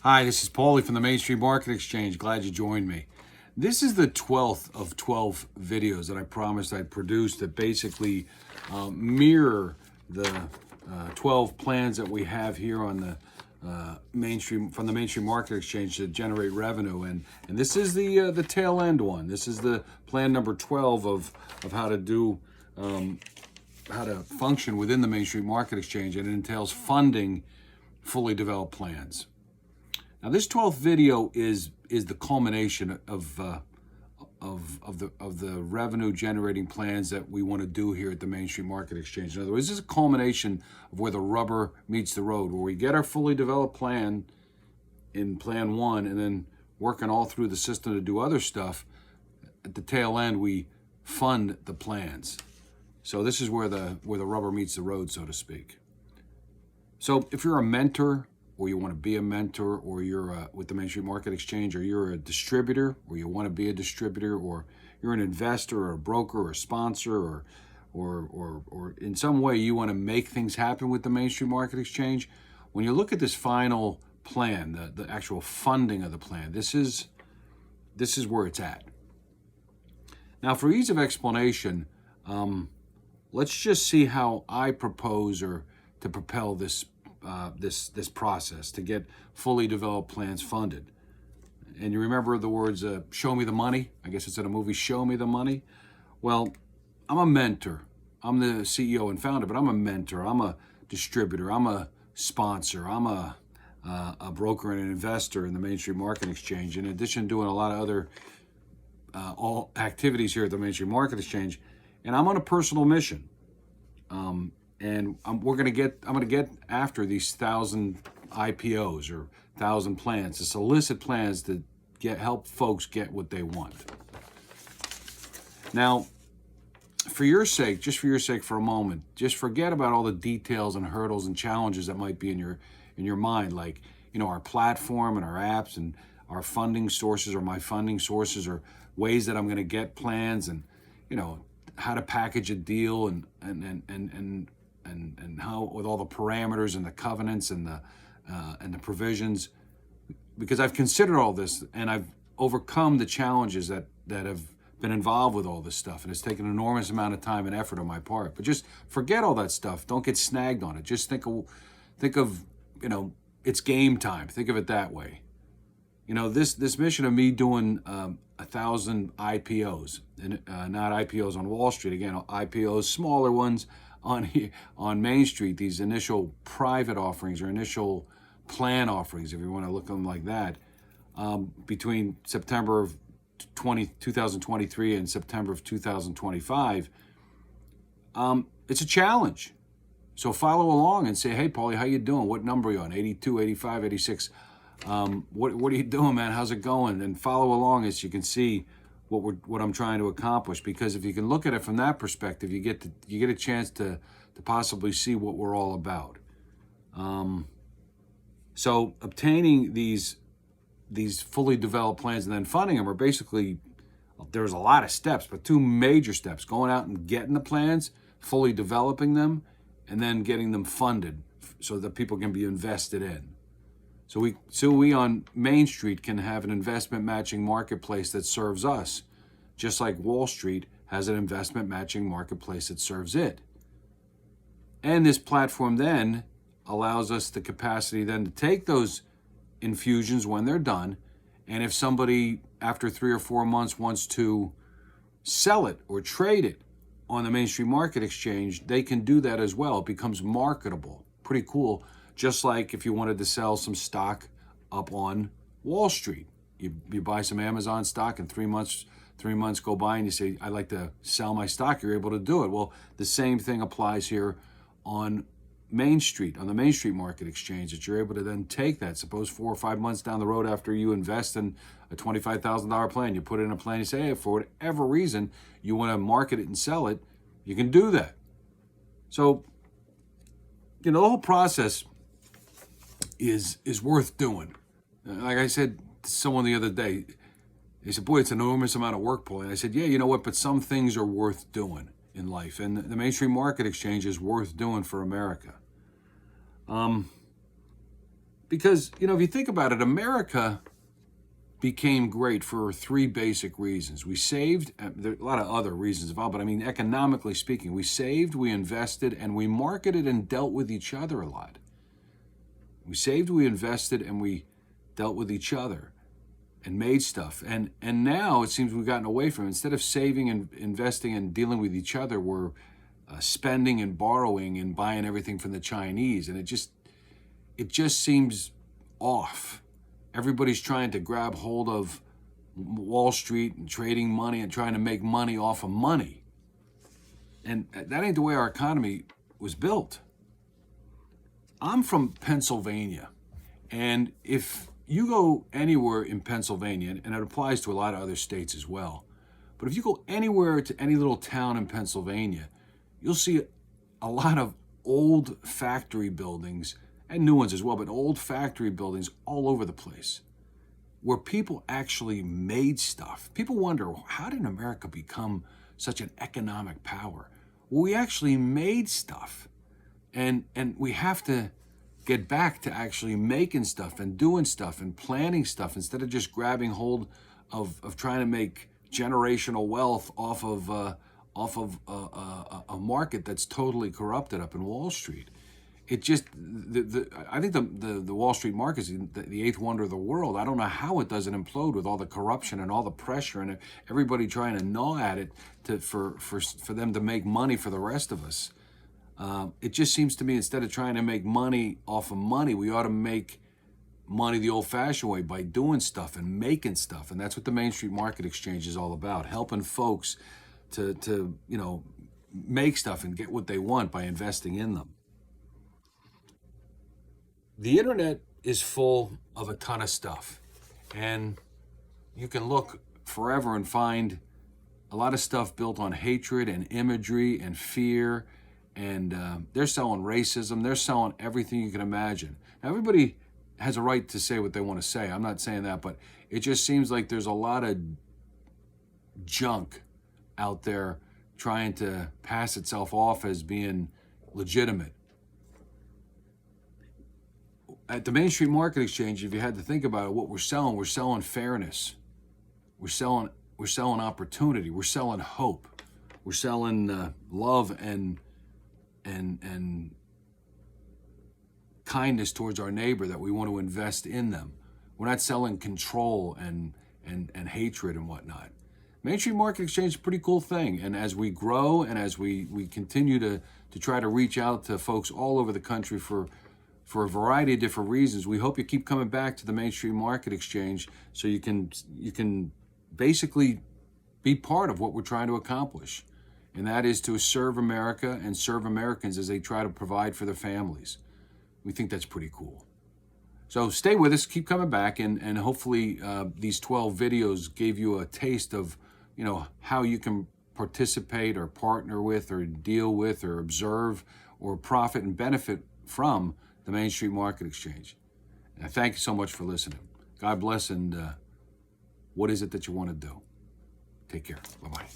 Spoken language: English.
Hi, this is Paulie from the Main Street Market Exchange. Glad you joined me. This is the 12th of 12 videos that I promised I'd produce that basically mirror the 12 plans that we have here on the Main Street from the Main Street Market Exchange to generate revenue, and this is the tail end one. This is the plan number 12 of how to do how to function within the Main Street Market Exchange, and it entails funding fully developed plans. Now, this 12th video is the culmination of the revenue generating plans that we want to do here at the Main Street Market Exchange. In other words, this is a culmination of where the rubber meets the road, where we get our fully developed plan in plan one, and then working all through the system to do other stuff. At the tail end, we fund the plans. So this is where the rubber meets the road, so to speak. So if you're a mentor, or you want to be a mentor, or you're with the Main Street Market Exchange, or you're a distributor, or you want to be a distributor, or you're an investor, or a broker, or a sponsor, or in some way you want to make things happen with the Main Street Market Exchange, when you look at this final plan, the actual funding of the plan, this is where it's at. Now, for ease of explanation, let's just see how I propose to propel this process to get fully developed plans funded. And you remember the words, show me the money? I guess it's in a movie, Show Me the Money. Well, I'm a mentor. I'm the CEO and founder, but I'm a mentor. I'm a distributor. I'm a sponsor. I'm a broker and an investor in the Main Street Market Exchange. In addition to doing a lot of other all activities here at the Main Street Market Exchange. And I'm on a personal mission. And I'm going to get after these 1,000 IPOs or 1,000 plans, to solicit plans to help folks get what they want. Now, for your sake, just for your sake for a moment, just forget about all the details and hurdles and challenges that might be in your mind, like, our platform and our apps and our funding sources, or my funding sources, or ways that I'm going to get plans, and how to package a deal, and how, with all the parameters and the covenants and the provisions, because I've considered all this and I've overcome the challenges that have been involved with all this stuff, and it's taken an enormous amount of time and effort on my part. But just forget all that stuff. Don't get snagged on it. Just think of it's game time. Think of it that way. This mission of me doing 1,000 IPOs, and not IPOs on Wall Street, again, IPOs, smaller ones on Main Street, these initial private offerings or initial plan offerings, if you want to look at them like that, between September of 2023 and September of 2025, it's a challenge. So follow along and say, hey, Paulie, how you doing? What number are you on? 82, 85, 86? What are you doing, man? How's it going? And follow along as you can see what I'm trying to accomplish, because if you can look at it from that perspective, you get a chance to possibly see what we're all about. So obtaining these fully developed plans and then funding them are basically, there's a lot of steps, but two major steps: going out and getting the plans, fully developing them, and then getting them funded so that people can be invested in. So we on Main Street can have an investment matching marketplace that serves us, just like Wall Street has an investment matching marketplace that serves it. And this platform then allows us the capacity then to take those infusions when they're done, and if somebody after 3 or 4 months wants to sell it or trade it on the Main Street Market Exchange, they can do that as well. It becomes marketable. Pretty cool. Just like if you wanted to sell some stock up on Wall Street, you buy some Amazon stock, and 3 months go by, and you say, I'd like to sell my stock. You're able to do it. Well, the same thing applies here on Main Street, on the Main Street Market Exchange, that you're able to then take that. Suppose 4 or 5 months down the road, after you invest in a $25,000 plan, you put it in a plan, you say, hey, for whatever reason, you want to market it and sell it, you can do that. So, the whole process is worth doing. Like I said to someone the other day, they said, boy, it's an enormous amount of work, Paul. And I said, yeah, you know what, but some things are worth doing in life. And the Main Street Market Exchange is worth doing for America. Because, you know, if you think about it, America became great for three basic reasons. We saved, there are a lot of other reasons involved, but I mean, economically speaking, we saved, we invested, and we marketed and dealt with each other a lot. We saved, we invested, and we dealt with each other and made stuff. And now it seems we've gotten away from it. Instead of saving and investing and dealing with each other, we're spending and borrowing and buying everything from the Chinese. And it just seems off. Everybody's trying to grab hold of Wall Street and trading money and trying to make money off of money. And that ain't the way our economy was built. I'm from Pennsylvania. And if you go anywhere in Pennsylvania, and it applies to a lot of other states as well, but if you go anywhere to any little town in Pennsylvania, you'll see a lot of old factory buildings, and new ones as well, but old factory buildings all over the place where people actually made stuff. People wonder, how did America become such an economic power? Well, we actually made stuff. And we have to get back to actually making stuff and doing stuff and planning stuff instead of just grabbing hold of trying to make generational wealth off of a market that's totally corrupted up in Wall Street. It just, I think the Wall Street market is the eighth wonder of the world. I don't know how it doesn't implode with all the corruption and all the pressure and everybody trying to gnaw at it for them to make money for the rest of us. It just seems to me, instead of trying to make money off of money, we ought to make money the old-fashioned way by doing stuff and making stuff. And that's what the Main Street Market Exchange is all about, helping folks to you know, make stuff and get what they want by investing in them. The internet is full of a ton of stuff, and you can look forever and find a lot of stuff built on hatred and imagery and fear, and they're selling racism. They're selling everything you can imagine. Now, everybody has a right to say what they want to say. I'm not saying that, but it just seems like there's a lot of junk out there trying to pass itself off as being legitimate. At the Main Street Market Exchange, if you had to think about it, what we're selling fairness. We're selling opportunity. We're selling hope. We're selling love and kindness towards our neighbor, that we want to invest in them. We're not selling control and hatred and whatnot. Main Street Market Exchange is a pretty cool thing. And as we grow and as we continue to try to reach out to folks all over the country for a variety of different reasons, we hope you keep coming back to the Main Street Market Exchange so you can basically be part of what we're trying to accomplish. And that is to serve America and serve Americans as they try to provide for their families. We think that's pretty cool. So stay with us, keep coming back, and hopefully these 12 videos gave you a taste of, you know, how you can participate or partner with or deal with or observe or profit and benefit from the Main Street Market Exchange. And thank you so much for listening. God bless, and what is it that you want to do? Take care. Bye-bye.